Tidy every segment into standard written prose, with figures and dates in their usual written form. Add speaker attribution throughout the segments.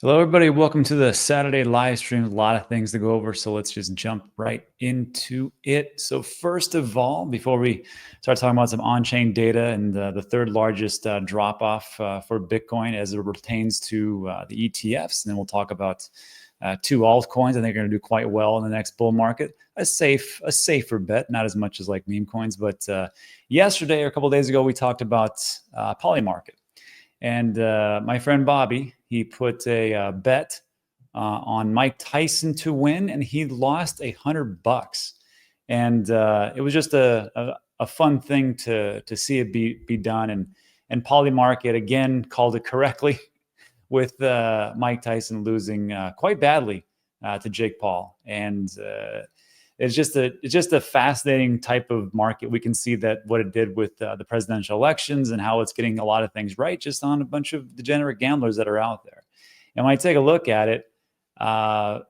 Speaker 1: Hello, everybody. Welcome to the Saturday live stream. A lot of things to go over, so let's just jump right into it. So first of all, before we start talking about some on-chain data and the third largest drop-off for Bitcoin as it pertains to the ETFs, and then we'll talk about two altcoins. I think are going to do quite well in the next bull market. A safer bet, not as much as like meme coins, but yesterday or a couple of days ago, we talked about Polymarket. And my friend Bobby, he put a bet on Mike Tyson to win, and he lost $100. And it was just a fun thing to see it be done. And Polymarket again called it correctly, with Mike Tyson losing quite badly to Jake Paul. And it's just a fascinating type of market. We can see that what it did with the presidential elections and how it's getting a lot of things right just on a bunch of degenerate gamblers that are out there. And when I take a look at it, I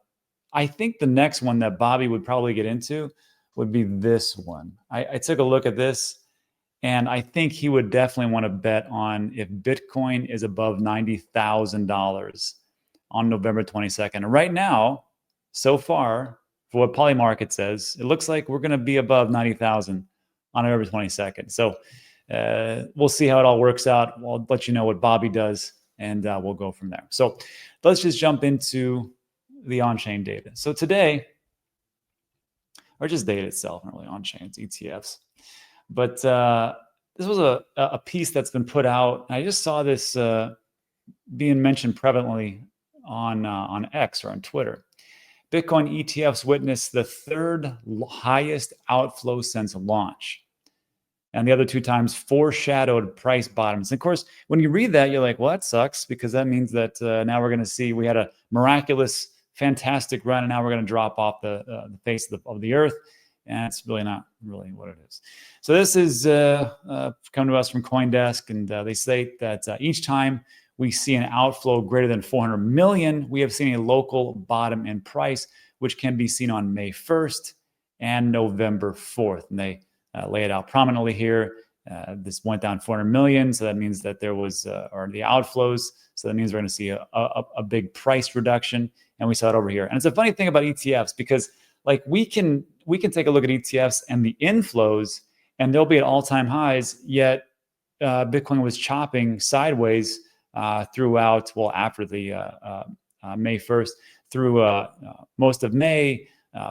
Speaker 1: think the next one that Bobby would probably get into would be this one. I took a look at this, and I think he would definitely want to bet on if Bitcoin is above $90,000 on November 22nd. And right now, so far, for what Polymarket says, it looks like we're going to be above 90,000 on November 22nd. So we'll see how it all works out. I'll let you know what Bobby does, and we'll go from there. So let's just jump into the on-chain data. So today, or just data itself, not really on-chain, it's ETFs. But this was a piece that's been put out. I just saw this being mentioned prevalently on X or on Twitter. Bitcoin ETFs witnessed the third highest outflow since launch. And the other two times foreshadowed price bottoms. And of course, when you read that, you're like, well, that sucks, because that means that now we're going to see we had a miraculous, fantastic run, and now we're going to drop off the face of the earth. And it's really not really what it is. So this is coming to us from CoinDesk, and they state that each time we see an outflow greater than 400 million, we have seen a local bottom in price, which can be seen on May 1st and November 4th. And they lay it out prominently here. This went down 400 million, so that means that there was, or the outflows, so that means we're going to see a big price reduction, and we saw it over here. And it's a funny thing about ETFs, because like we can take a look at ETFs and the inflows, and they'll be at all-time highs, yet Bitcoin was chopping sideways throughout, well, after the May 1st, through most of May,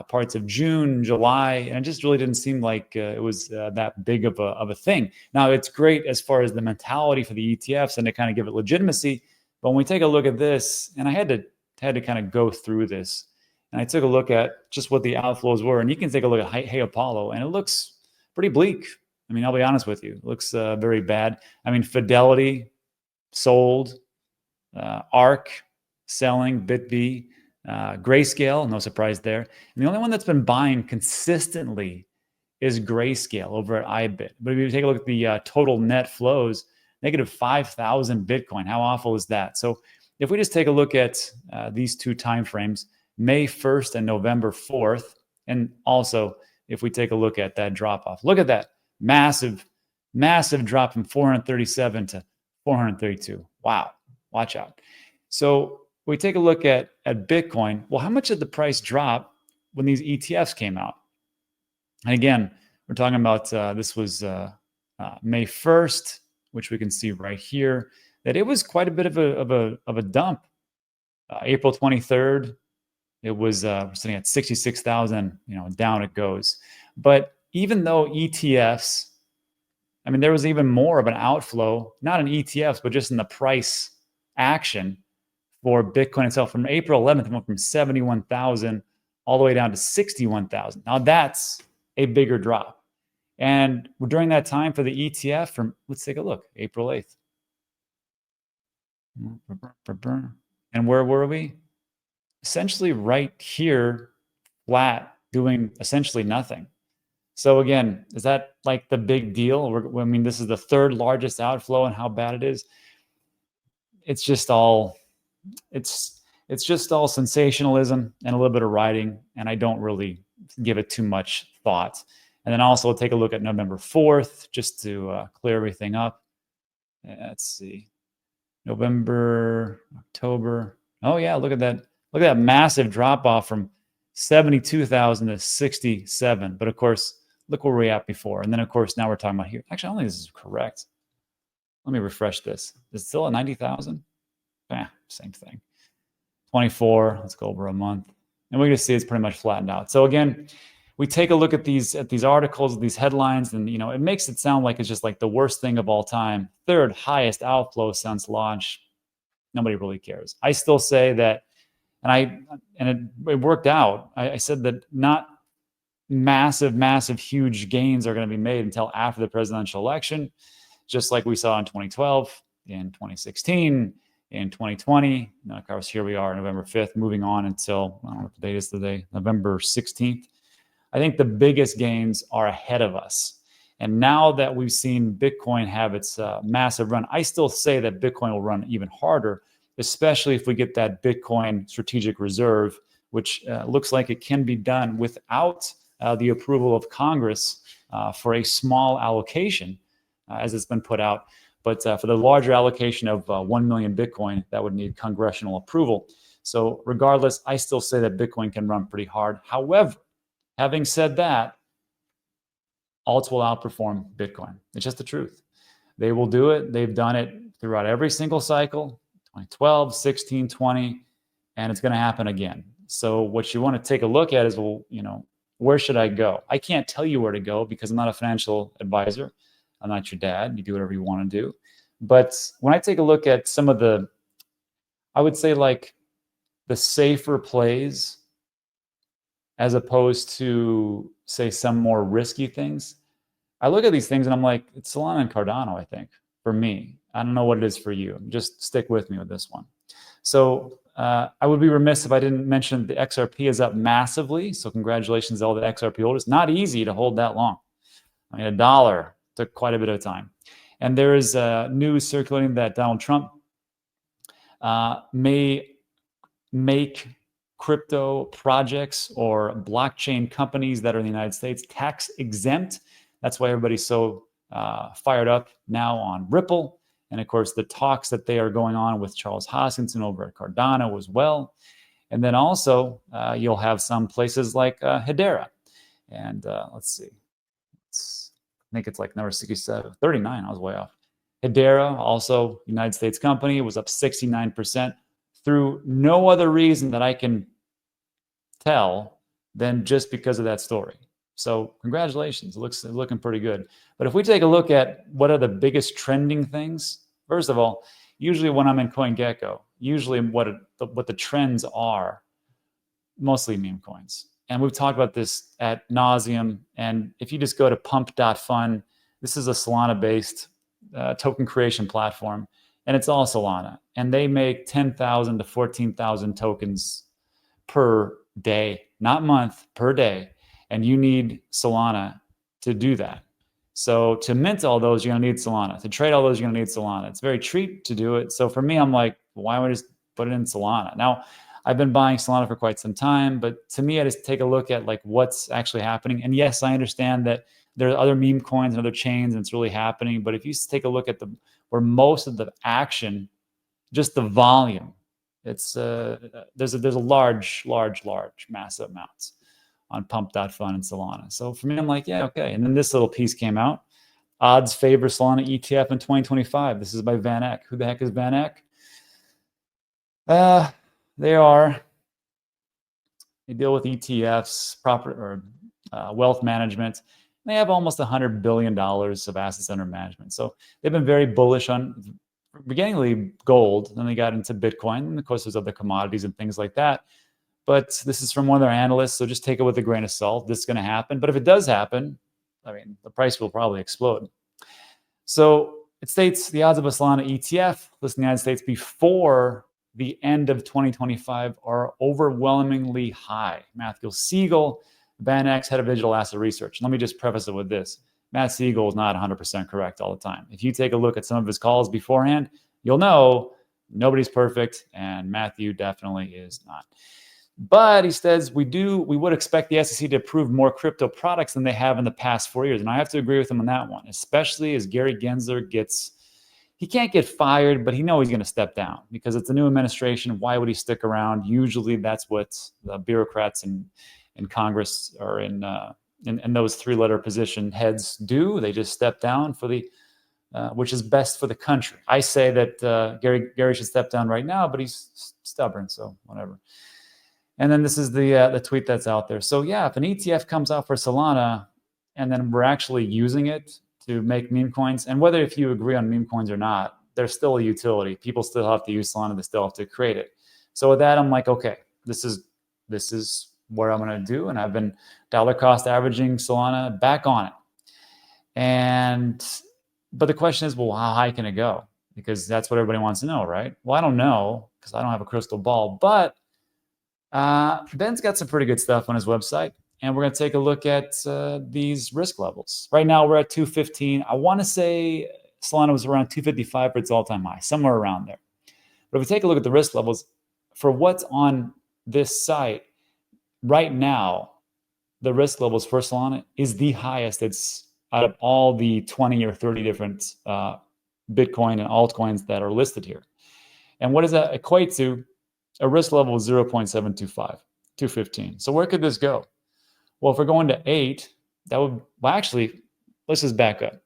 Speaker 1: parts of June, July, and it just really didn't seem like it was that big of a thing. Now, it's great as far as the mentality for the ETFs and to kind of give it legitimacy, but when we take a look at this, and I had to kind of go through this, and I took a look at just what the outflows were, and you can take a look at Hey Apollo, and it looks pretty bleak. I mean, I'll be honest with you, it looks very bad. I mean, Fidelity sold, ARK selling, BitB, Grayscale, no surprise there. And the only one that's been buying consistently is Grayscale over at iBit. But if you take a look at the total net flows, negative 5,000 Bitcoin. How awful is that? So if we just take a look at these two time frames, May 1st and November 4th, and also if we take a look at that drop off, look at that massive drop from 437 to 432. Wow, watch out. So we take a look at Bitcoin. Well, how much did the price drop when these ETFs came out? And again, we're talking about this was May 1st, which we can see right here, that it was quite a bit of a dump. April 23rd, it was sitting at 66,000. Down it goes. But even though ETFs, I mean, there was even more of an outflow, not in ETFs, but just in the price action for Bitcoin itself. From April 11th, it went from 71,000 all the way down to 61,000. Now that's a bigger drop. And during that time for the ETF, from, let's take a look, April 8th. And where were we? Essentially right here, flat, doing essentially nothing. So again, is that like the big deal? I mean, this is the third largest outflow, and how bad it is. It's just all sensationalism and a little bit of writing, and I don't really give it too much thought. And then also take a look at November 4th, just to clear everything up. Let's see, November, October, Oh yeah, look at that. Look at that massive drop off from 72,000 to 67. But of course, look where we're at before. And then of course, now we're talking about here. Actually, I don't think this is correct. Let me refresh this. Is it still at 90,000? Same thing. 24. Let's go over a month. And we're going to see it's pretty much flattened out. So again, we take a look at these articles, these headlines, and it makes it sound like it's just like the worst thing of all time. Third highest outflow since launch. Nobody really cares. I still say that, and it worked out. I said that not massive, huge gains are going to be made until after the presidential election, just like we saw in 2012, in 2016, in 2020. Of course, here we are, November 5th, moving on until, I don't know what the date is today, November 16th. I think the biggest gains are ahead of us. And now that we've seen Bitcoin have its massive run, I still say that Bitcoin will run even harder, especially if we get that Bitcoin strategic reserve, which looks like it can be done without the approval of Congress for a small allocation, as it's been put out. But for the larger allocation of 1 million Bitcoin, that would need congressional approval. So regardless, I still say that Bitcoin can run pretty hard. However, having said that, alts will outperform Bitcoin. It's just the truth. They will do it. They've done it throughout every single cycle, 2012, 16, 20, and it's going to happen again. So what you want to take a look at is, well, where should I go? I can't tell you where to go because I'm not a financial advisor. I'm not your dad. You do whatever you want to do. But when I take a look at some of the, I would say like the safer plays, as opposed to say some more risky things, I look at these things and I'm like, it's Solana and Cardano, I think, for me. I don't know what it is for you. Just stick with me with this one. So I would be remiss if I didn't mention the XRP is up massively. So congratulations to all the XRP holders. Not easy to hold that long. I mean, $1 took quite a bit of time. And there is news circulating that Donald Trump may make crypto projects or blockchain companies that are in the United States tax exempt. That's why everybody's so fired up now on Ripple. And of course, the talks that they are going on with Charles Hoskinson over at Cardano as well. And then also, you'll have some places like Hedera. And let's see. I think it's like number 67, 39. I was way off. Hedera, also United States company, was up 69% through no other reason that I can tell than just because of that story. So congratulations, it's looking pretty good. But if we take a look at what are the biggest trending things, first of all, usually when I'm in CoinGecko, usually what the trends are, mostly meme coins. And we've talked about this ad nauseum. And if you just go to pump.fun, this is a Solana-based token creation platform, and it's all Solana. And they make 10,000 to 14,000 tokens per day, not month, per day. And you need Solana to do that. So to mint all those, you're going to need Solana. To trade all those, you're going to need Solana. It's very cheap to do it. So for me, I'm like, why would I just put it in Solana? Now, I've been buying Solana for quite some time, but to me, I just take a look at like what's actually happening. And yes, I understand that there are other meme coins and other chains and it's really happening. But if you take a look at where most of the action, just the volume, it's there's a large, massive amounts on pump.fun and Solana. So for me, I'm like, yeah, okay. And then this little piece came out. Odds favor Solana ETF in 2025. This is by Van Eck. Who the heck is Van Eck? They deal with ETFs, wealth management. They have almost $100 billion of assets under management. So they've been very bullish on beginningly gold. Then they got into Bitcoin. And of course, there's other commodities and things like that. But this is from one of their analysts. So just take it with a grain of salt. This is going to happen. But if it does happen, I mean, the price will probably explode. So it states the odds of a Solana ETF listed in the United States before the end of 2025 are overwhelmingly high. Matthew Siegel, Van Eck's head of digital asset research. Let me just preface it with this. Matt Siegel is not 100% correct all the time. If you take a look at some of his calls beforehand, you'll know nobody's perfect, and Matthew definitely is not. But he says we would expect the SEC to approve more crypto products than they have in the past 4 years. And I have to agree with him on that one, especially as Gary Gensler gets he can't get fired, but he knows he's going to step down because it's a new administration. Why would he stick around? Usually that's what the bureaucrats in Congress or in those three-letter position heads do. They just step down for the which is best for the country. I say that Gary should step down right now, but he's stubborn, so whatever. And then this is the tweet that's out there. So yeah, if an ETF comes out for Solana, and then we're actually using it to make meme coins, and whether if you agree on meme coins or not, there's still a utility. People still have to use Solana. They still have to create it. So with that, I'm like, okay, this is what I'm going to do, and I've been dollar cost averaging Solana back on it. But the question is, well, how high can it go? Because that's what everybody wants to know, right? Well, I don't know because I don't have a crystal ball, but Ben's got some pretty good stuff on his website, and we're going to take a look at these risk levels. Right now, we're at 215. I want to say Solana was around 255 for its all-time high, somewhere around there. But if we take a look at the risk levels for what's on this site right now, the risk levels for Solana is the highest it's out of all the 20 or 30 different Bitcoin and altcoins that are listed here. And what does that equate to? A risk level of 0.725, 215. So where could this go? Well, if we're going to 8, that would, well, actually, let's just back up.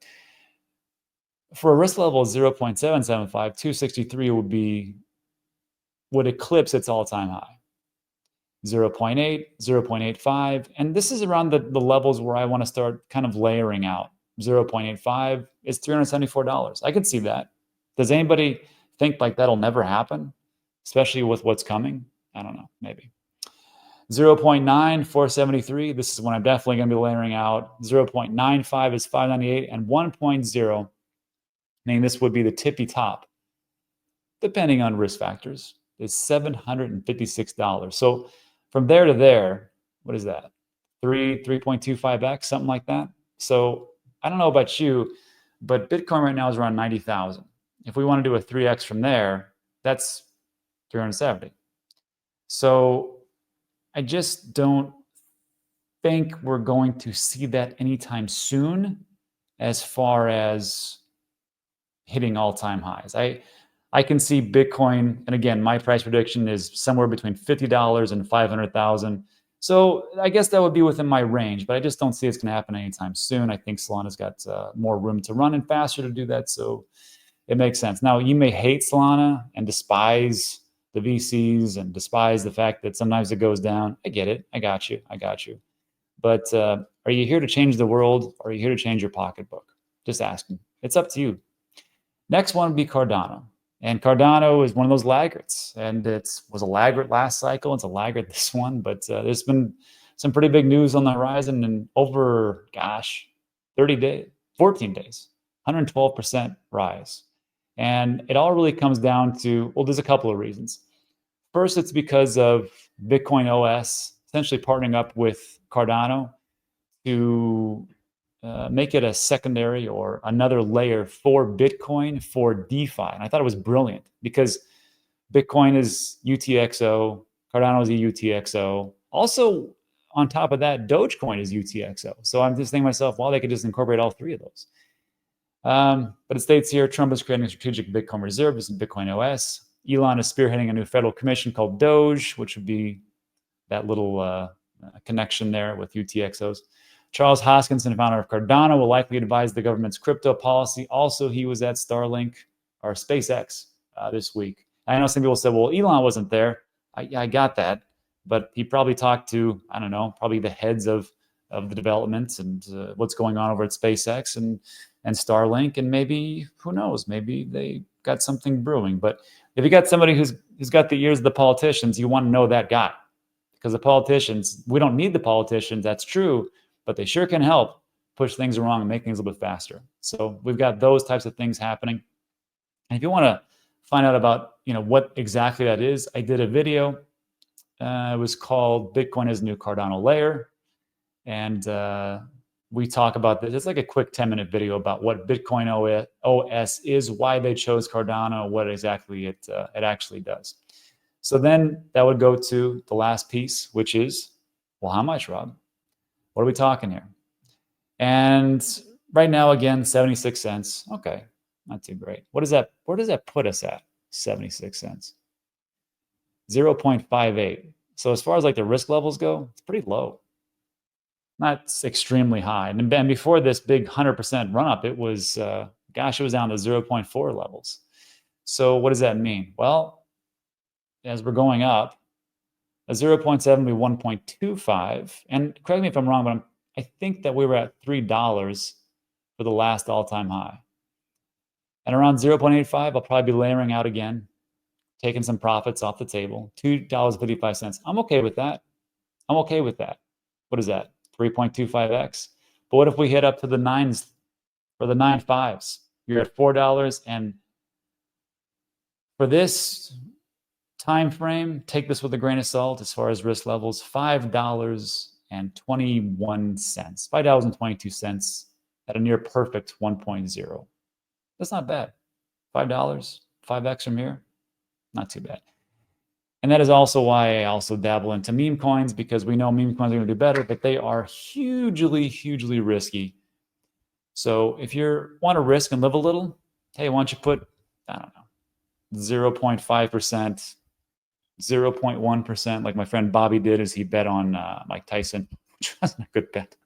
Speaker 1: For a risk level of 0.775, 263 would eclipse its all-time high. 0.8, 0.85, and this is around the levels where I want to start kind of layering out. 0.85 is $374. I could see that. Does anybody think like that'll never happen, especially with what's coming? I don't know, maybe. 0.9, 473. This is when I'm definitely going to be layering out. 0.95 is 598, and 1.0, meaning this would be the tippy top, depending on risk factors, is $756. So from there to there, what is that? 3.25x, something like that. So I don't know about you, but Bitcoin right now is around 90,000. If we want to do a 3x from there, that's 370. So I just don't think we're going to see that anytime soon as far as hitting all-time highs. I can see Bitcoin, and again, my price prediction is somewhere between $50 and 500,000. So I guess that would be within my range, but I just don't see it's going to happen anytime soon. I think Solana's got more room to run and faster to do that, so it makes sense. Now, you may hate Solana and despise the VCs and despise the fact that sometimes it goes down. I get it. I got you. But are you here to change the world, or are you here to change your pocketbook? Just asking. It's up to you. Next one would be Cardano. And Cardano is one of those laggards, and it was a laggard last cycle. It's a laggard this one, but there's been some pretty big news on the horizon, and over, 14 days, 112% rise. And it all really comes down to, well, there's a couple of reasons. First, it's because of Bitcoin OS essentially partnering up with Cardano to make it a secondary or another layer for Bitcoin for DeFi. And I thought it was brilliant because Bitcoin is UTXO, Cardano is a UTXO. Also, on top of that, Dogecoin is UTXO. So I'm just thinking to myself, well, they could just incorporate all three of those. But it states here, Trump is creating a strategic Bitcoin reserve using Bitcoin OS. Elon is spearheading a new federal commission called Doge, which would be that little connection there with UTXOs. Charles Hoskinson, founder of Cardano, will likely advise the government's crypto policy. Also, he was at Starlink or SpaceX this week. I know some people said, well, Elon wasn't there. I got that. But he probably talked to, I don't know, probably the heads of the developments and what's going on over at SpaceX and Starlink. And maybe, who knows, maybe they got something brewing. But if you got somebody who's got the ears of the politicians, you want to know that guy. Because the politicians, we don't need the politicians, that's true, but they sure can help push things along and make things a little bit faster. So we've got those types of things happening. And if you want to find out about, what exactly that is, I did a video. It was called Bitcoin is New Cardano Layer. And we talk about this. It's like a quick 10-minute video about what Bitcoin OS is, why they chose Cardano, what exactly it actually does. So then that would go to the last piece, which is, well, how much, Rob? What are we talking here? And right now, again, 76 cents. Okay. Not too great. What does that, where does that put us at? 76 cents. 0.58. So as far as like the risk levels go, it's pretty low. Not extremely high. And before this big 100% run up, it was, gosh, it was down to 0.4 levels. So what does that mean? Well, as we're going up, a 0.7 will be 1.25. And correct me if I'm wrong, but I think that we were at $3 for the last all-time high. And around 0.85, I'll probably be layering out again, taking some profits off the table. $2.55. I'm okay with that. I'm okay with that. What is that? 3.25x. But what if we hit up to the nines for the 9.5s? You're at $4, and for this time frame, take this with a grain of salt as far as risk levels. $5.21, $5.22 at a near perfect 1.0. That's not bad. $5, 5x from here, not too bad. And that is also why I also dabble into meme coins, because we know meme coins are going to do better, but they are hugely, hugely risky. So if you want to risk and live a little, hey, why don't you put, I don't know, 0.5%, 0.1%, like my friend Bobby did as he bet on Mike Tyson, which wasn't a good bet.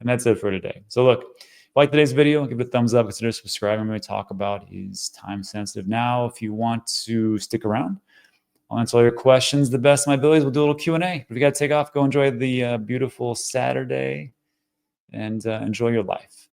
Speaker 1: And that's it for today. So look, if you like today's video, give it a thumbs up, consider subscribing. When we talk about is time sensitive now. If you want to stick around, I'll answer all your questions the best of my abilities. We'll do a little Q&A. If you got to take off, go enjoy the beautiful Saturday and enjoy your life.